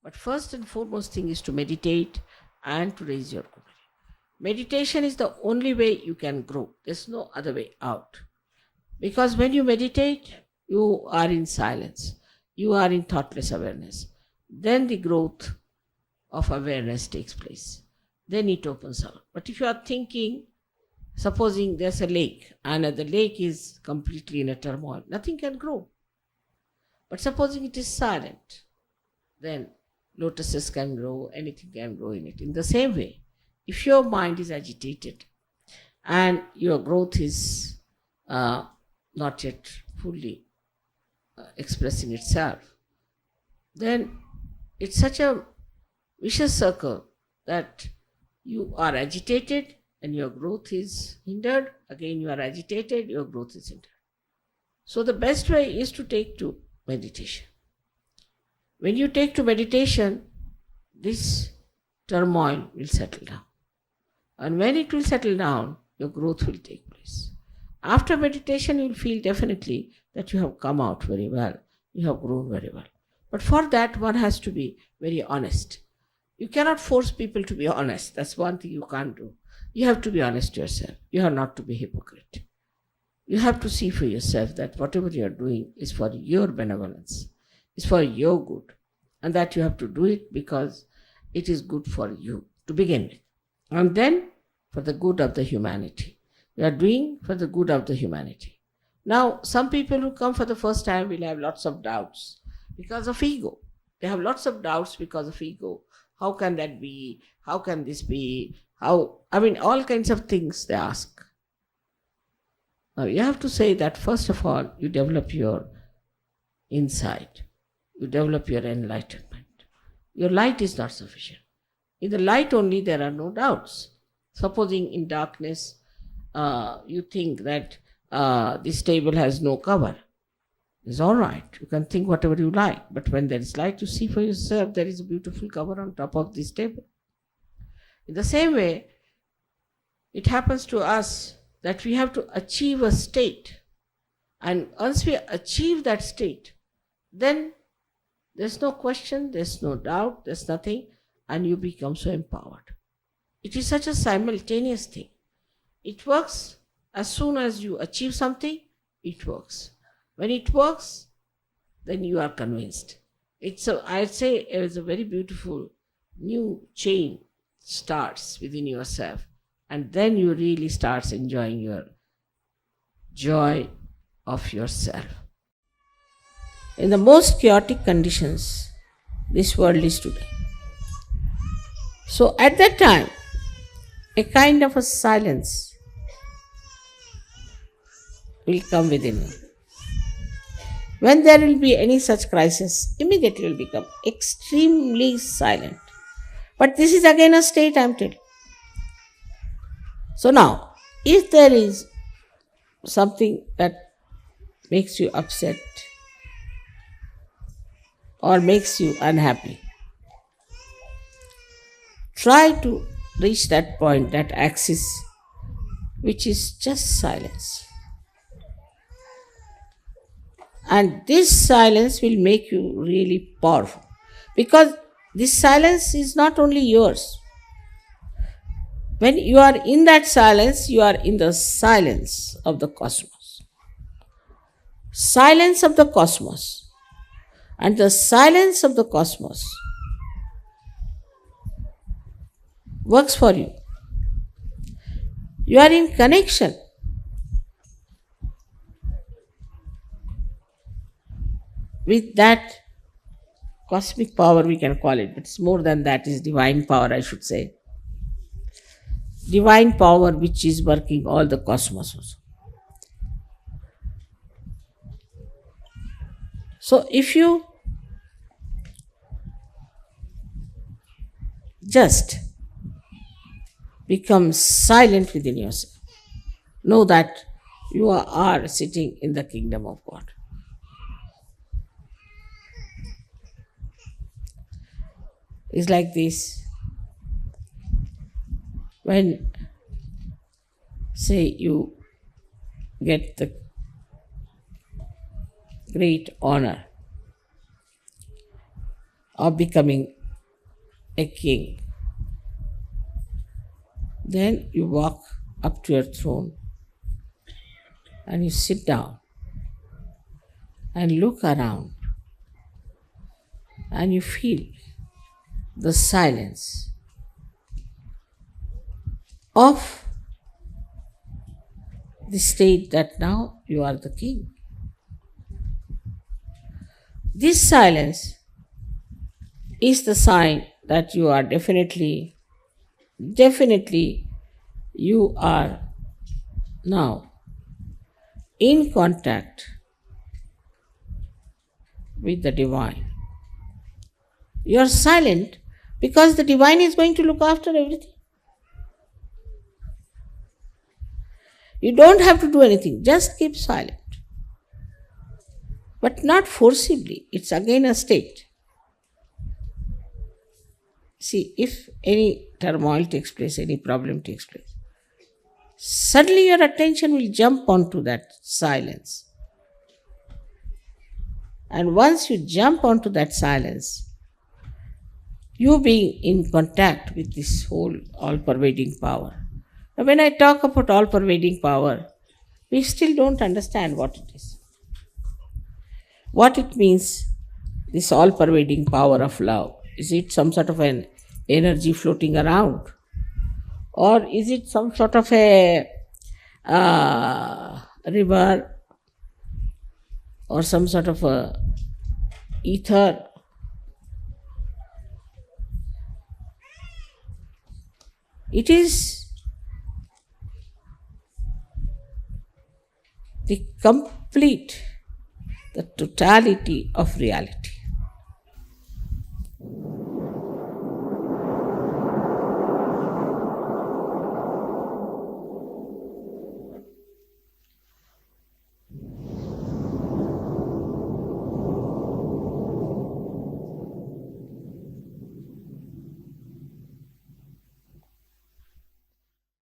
But first and foremost thing is to meditate and to raise your Kundalini. Meditation is the only way you can grow. There's no other way out. Because when you meditate, you are in silence. You are in thoughtless awareness. Then the growth of awareness takes place. Then it opens up. But if you are thinking, supposing there's a lake and the lake is completely in a turmoil, nothing can grow. But supposing it is silent, then lotuses can grow, anything can grow in it. In the same way, if your mind is agitated and your growth is not yet fully expressing itself, then it's such a vicious circle that you are agitated and your growth is hindered. Again, you are agitated, your growth is hindered. So the best way is to take to meditation. When you take to meditation, this turmoil will settle down. And when it will settle down, your growth will take place. After meditation, you will feel definitely that you have come out very well. You have grown very well. But for that, one has to be very honest. You cannot force people to be honest. That's one thing you can't do. You have to be honest to yourself. You have not to be hypocrite. You have to see for yourself that whatever you are doing is for your benevolence, is for your good, and that you have to do it because it is good for you to begin with. And then for the good of the humanity. You are doing for the good of the humanity. Now, some people who come for the first time will have lots of doubts because of ego. They have lots of doubts because of ego. How can that be? How can this be? All kinds of things they ask. Now, you have to say that first of all, you develop your insight. You develop your enlightenment. Your light is not sufficient. In the light only, there are no doubts. Supposing in darkness, you think that this table has no cover. It's all right. You can think whatever you like. But when there is light, you see for yourself there is a beautiful cover on top of this table. In the same way, it happens to us that we have to achieve a state. And once we achieve that state, then there's no question, there's no doubt, there's nothing, and you become so empowered. It is such a simultaneous thing. It works as soon as you achieve something, it works. When it works, then you are convinced. I'd say it's a very beautiful new chain starts within yourself, and then you really start enjoying your joy of yourself. In the most chaotic conditions this world is today. So at that time, a kind of a silence will come within you. When there will be any such crisis, immediately you will become extremely silent. But this is again a state, I am telling. So now, if there is something that makes you upset or makes you unhappy, try to reach that point, that axis, which is just silence. And this silence will make you really powerful. Because this silence is not only yours. When you are in that silence, you are in the silence of the cosmos. Silence of the cosmos. And the silence of the cosmos works for you. You are in connection with that cosmic power, we can call it. It's more than that, is divine power, I should say. Divine power which is working all the cosmos also. So if you just become silent within yourself, know that you are sitting in the kingdom of God. It's like this. When, say, you get the great honor of becoming a king. Then you walk up to your throne and you sit down and look around and you feel the silence of the state that now you are the king. This silence is the sign that you are definitely you are now in contact with the divine. You are silent because the divine is going to look after everything. You don't have to do anything, just keep silent. But not forcibly, it's again a state. See, if any turmoil takes place, any problem takes place, suddenly your attention will jump onto that silence. And once you jump onto that silence, you being in contact with this whole all-pervading power. Now, when I talk about all-pervading power, we still don't understand what it is. What it means, this all-pervading power of love. Is it some sort of an energy floating around? Or is it some sort of a river or some sort of a ether? It is the complete, the totality of reality.